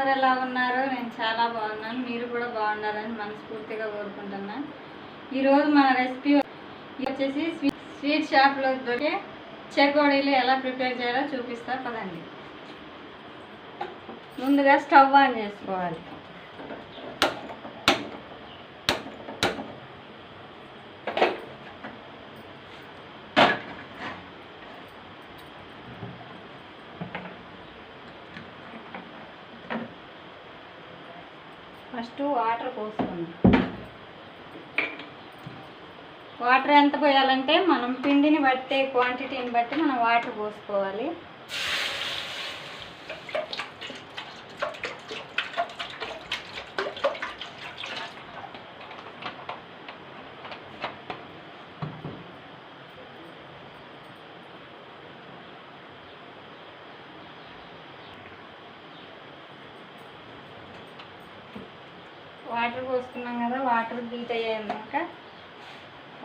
అందరు ఎలా ఉన్నారు? నేను చాలా బాగున్నాను. మీరు కూడా బాగున్నారని మనస్ఫూర్తిగా కోరుకుంటున్నా. ఈరోజు మన రెసిపీ వచ్చేసి స్వీట్ షాప్లో దొరికే చెకోడీలు ఎలా ప్రిపేర్ చేయాలో చూపిస్తా పదండి. ముందుగా స్టవ్ ఆన్ చేసుకోవాలి. ఫస్ట్ వాటర్ పోసుకుందాం. వాటర్ ఎంత పోయాలంటే మనం పిండిని బట్టి క్వాంటిటీని బట్టి మనం వాటర్ పోసుకోవాలి. వాటర్ పోసుకున్నాం కదా, వాటర్ హీట్ అయ్యాక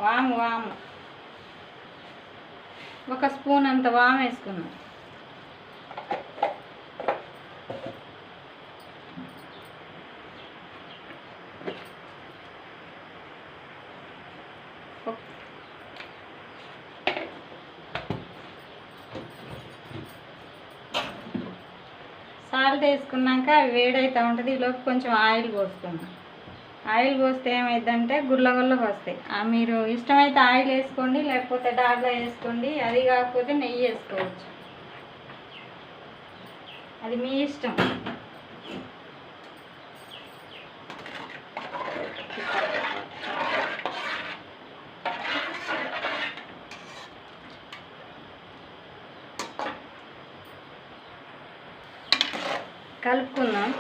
వాము ఒక స్పూన్ అంత వాము వేసుకున్నాం. సాల్ట్ వేసుకున్నాక అవి వేడైతే ఉంటుంది. ఈలోపు కొంచెం ఆయిల్ పోసుకున్నాం. ఆయిల్ పోస్తే ఏమైందంటే గుల్లగుల్లగా వస్తాయి. మీరు ఇష్టమైతే ఆయిల్ వేసుకోండి, లేకపోతే డాల్డా వేసుకోండి. అది కాకపోతే నెయ్యి వేసుకోవచ్చు, అది మీ ఇష్టం. కలుపుకుందాం.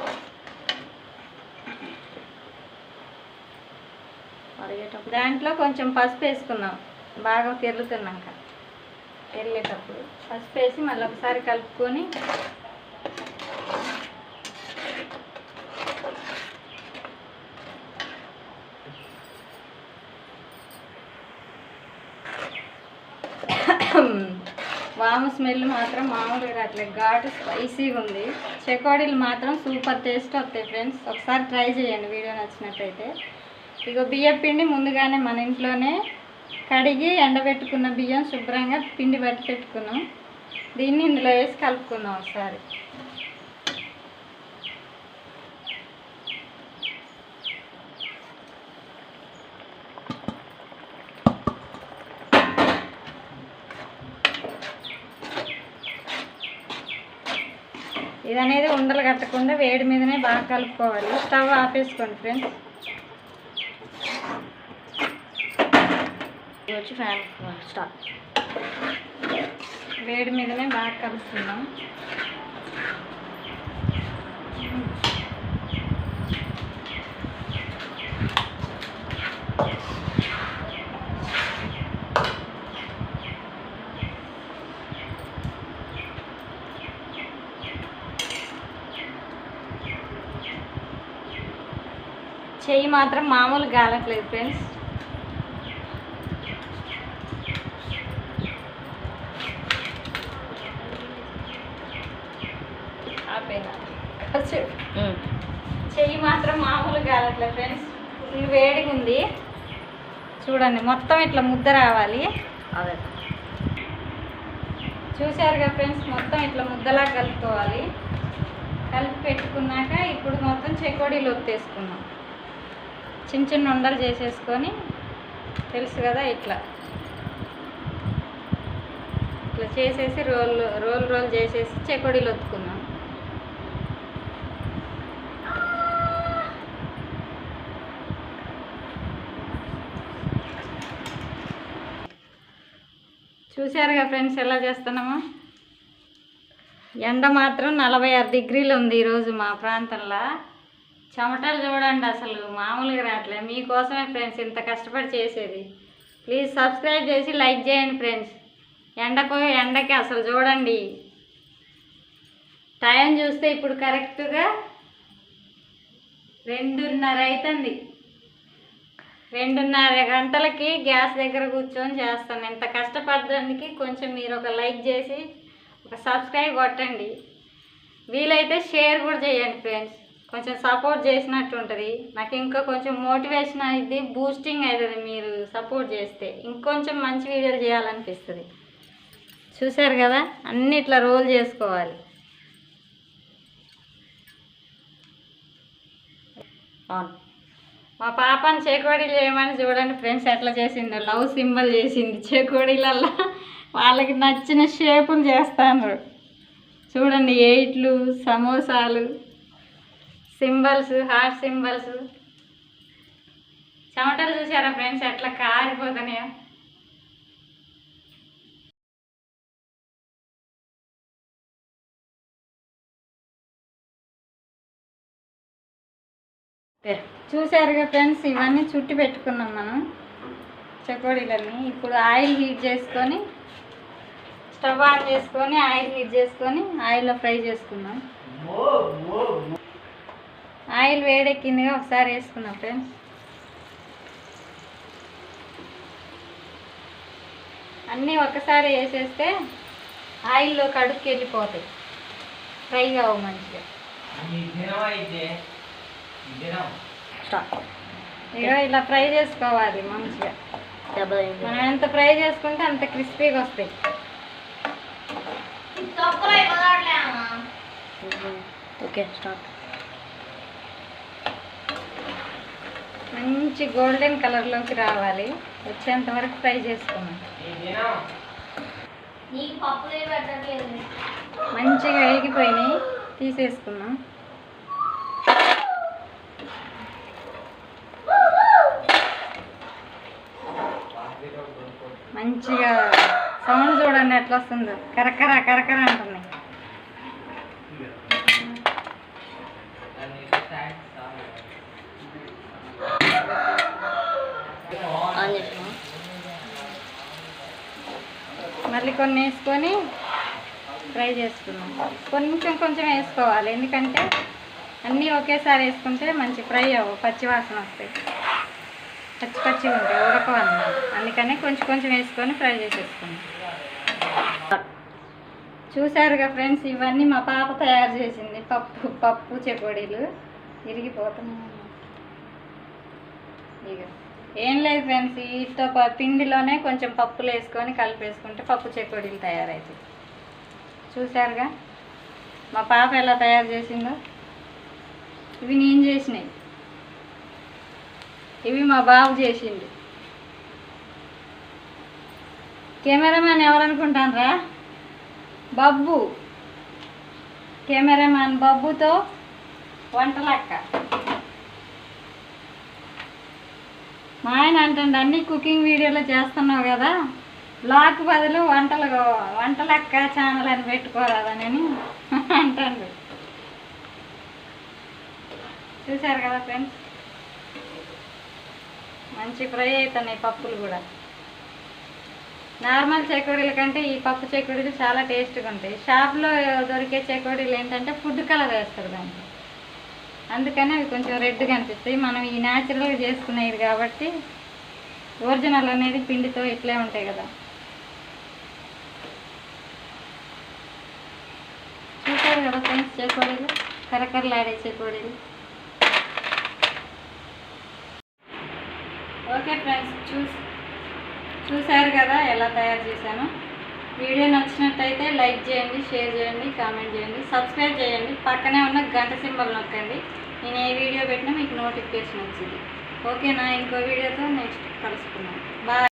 దాంట్లో కొంచెం పసుపు వేసుకుందాం. బాగా తెరులుతున్నాక తెరలేటప్పుడు పసుపు వేసి మళ్ళీ ఒకసారి కలుపుకొని వాము స్మెల్ మాత్రం మామూలుగా రావట్లేదు, ఘాటు స్పైసీగా ఉంది. చెకోడీలు మాత్రం సూపర్ టేస్ట్ వస్తాయి ఫ్రెండ్స్. ఒకసారి ట్రై చేయండి వీడియో నచ్చినట్టయితే. ఇగో బియ్యం పిండి ముందుగానే మన ఇంట్లోనే కడిగి ఎండబెట్టుకున్న బియ్యం శుభ్రంగా పిండి బట్టి పెట్టుకున్నాం. దీన్ని ఇందులో వేసి కలుపుకుందాం ఒకసారి. ఇది అనేది ఉండలు కట్టకుండా వేడి మీదనే బాగా కలుపుకోవాలి. స్టవ్ ఆపేసుకోండి ఫ్రెండ్స్. వచ్చి ఫ్యాన్ స్టార్ట్. వేడి మీదనే బాగా కలుపుకుందాం. చెయ్యి మాత్రం మామూలు గాలట్లేదు ఫ్రెండ్స్. చెయ్యి మాత్రం మామూలు కాలట్లేదు ఫ్రెండ్స్. ఫుల్ వేడిగా ఉంది చూడండి. మొత్తం ఇట్లా ముద్ద రావాలి. అదే చూసారుగా ఫ్రెండ్స్, మొత్తం ఇట్లా ముద్దలా కలుపుకోవాలి. కలిపి పెట్టుకున్నాక ఇప్పుడు మొత్తం చెకోడీలు ఒత్తేసుకున్నాం. చిన్న చిన్న ఉండలు చేసేసుకొని, తెలుసు కదా, ఇట్లా ఇట్లా చేసేసి రోల్ చేసేసి చెకోడీలు ఒత్తుకున్నాం. చూసారుగా ఫ్రెండ్స్ ఎలా చేస్తున్నామో. ఎండ మాత్రం 46 డిగ్రీలు ఉంది ఈరోజు మా ప్రాంతంలో. చెమటలు చూడండి, అసలు మామూలుగా రావట్లేదు. మీకోసమే ఫ్రెండ్స్ ఇంత కష్టపడి చేసేది. ప్లీజ్ సబ్స్క్రైబ్ చేసి లైక్ చేయండి ఫ్రెండ్స్. ఎండకి అసలు చూడండి, టైం చూస్తే ఇప్పుడు కరెక్ట్గా 2:30 అవుతుంది. 2:30 గంటలకి గ్యాస్ దగ్గర కూర్చొని చేస్తాను. ఇంత కష్టపడ్డానికి కొంచెం మీరు ఒక లైక్ చేసి ఒక సబ్స్క్రైబ్ కొట్టండి. వీలైతే షేర్ కూడా చేయండి ఫ్రెండ్స్, కొంచెం సపోర్ట్ చేసినట్టు ఉంటుంది. నాకు ఇంకా కొంచెం మోటివేషన్ అయింది, బూస్టింగ్ అవుతుంది. మీరు సపోర్ట్ చేస్తే ఇంకొంచెం మంచి వీడియోలు చేయాలనిపిస్తుంది. చూశారు కదా, అన్నీ ఇట్లా రోల్ చేసుకోవాలి. మా పాపని చేకోడీలు చేయమని చూడండి ఫ్రెండ్స్ ఎట్లా చేసిందో. లవ్ సింబల్ చేసింది చేకోడీలల్లా. వాళ్ళకి నచ్చిన షేపులు చేస్తాను చూడండి. ఎయిట్లు, సమోసాలు, సింబల్స్, హార్ట్ సింబల్స్. చెమటలు చూసారా ఫ్రెండ్స్ ఎట్లా కారిపోతున్నాయో. చూసారుగా ఫ్రెండ్స్, ఇవన్నీ చుట్టి పెట్టుకున్నాం మనం చెకోడీలన్నీ. ఇప్పుడు ఆయిల్ హీట్ చేసుకొని, స్టవ్ ఆన్ చేసుకొని ఆయిల్ హీట్ చేసుకొని ఆయిల్లో ఫ్రై చేసుకుందాం. ఆయిల్ వేడెక్కిందిగా, ఒకసారి వేసుకుందాం ఫ్రెండ్స్. అన్నీ ఒకసారి వేసేస్తే ఆయిల్లో కడుక్కి వెళ్ళిపోతాయి, ఫ్రై కావు మంచిగా. ఇక ఇలా ఫ్రై చేసుకోవాలి మంచిగా. మనం ఎంత ఫ్రై చేసుకుంటే అంత క్రిస్పీగా వస్తాయి. Okay start. మంచి గోల్డెన్ కలర్లోకి రావాలి, వచ్చేంత వరకు ఫ్రై చేసుకున్నాం. మంచిగా వేగిపోయినాయి, తీసేసుకున్నాం. మంచిగా సౌండ్ చూడండి ఎట్లా వస్తుందో, కరకర కరకర అంటుంది. మళ్ళీ కొన్ని వేసుకొని ఫ్రై చేసుకున్నాం. కొంచెం కొంచెం వేసుకోవాలి, ఎందుకంటే అన్నీ ఒకేసారి వేసుకుంటే మంచి ఫ్రై అవ్వవు, పచ్చి వాసన వస్తాయి, పచ్చి పచ్చిగా ఉంటాయి, ఉడకవన్నమాట. అందుకని కొంచెం కొంచెం వేసుకొని ఫ్రై చేసేసుకున్నాం. చూసారుగా ఫ్రెండ్స్, ఇవన్నీ మా పాప తయారు చేసింది. పప్పు చెకోడీలు ఇరిగిపోతున్నాయి. ఇక ఏం లేదు ఫ్రెండ్స్, వీటితో పిండిలోనే కొంచెం పప్పులు వేసుకొని కలిపేసుకుంటే పప్పు చెకోడీలు తయారవుతాయి. చూసారుగా మా పాప ఎలా తయారు చేసిందో. ఇవి నేను చేసినాయి, ఇవి మా బాబు చేసిండు. కెమెరామ్యాన్ ఎవరనుకుంటానరా? బబ్బు. కెమెరామ్యాన్ బబ్బుతో వంటలక్క. మా ఆయన అంటండి, అన్ని కుకింగ్ వీడియోలో చేస్తున్నావు కదా, బ్లాగ్ బదులు వంటలక్క ఛానల్ అని పెట్టుకోరాదని అంటాడు. చూసారు కదా ఫ్రెండ్స్, మంచి ఫ్రై అవుతున్నాయి పప్పులు కూడా. నార్మల్ చెకోడీల కంటే ఈ పప్పు చెకోడీలు చాలా టేస్ట్గా ఉంటాయి. షాప్లో దొరికే చెకోడీలు ఏంటంటే ఫుడ్ కలర్ వేస్తారు దాంట్లో, అందుకని అవి కొంచెం రెడ్గా అనిపిస్తాయి. మనం ఈ న్యాచురల్గా చేసుకునేది కాబట్టి ఒరిజినల్ అనేది పిండితో ఇట్లే ఉంటాయి కదా. చూసారు కదా ఫ్రెండ్స్, చెకోడీలు కరకరలాడే చెకోడీలు. ఓకే ఫ్రెండ్స్, చూసారు కదా ఎలా తయారు చేశాను. వీడియో నచ్చినట్టయితే లైక్ చేయండి, షేర్ చేయండి, కామెంట్ చేయండి, సబ్స్క్రైబ్ చేయండి. పక్కనే ఉన్న గంట సింబల్ నొక్కండి. నేను ఏ వీడియో పెట్టినా మీకు నోటిఫికేషన్ వచ్చింది. ఓకేనా? ఇంకో వీడియోతో నెక్స్ట్ కలుసుకున్నాను. బాయ్.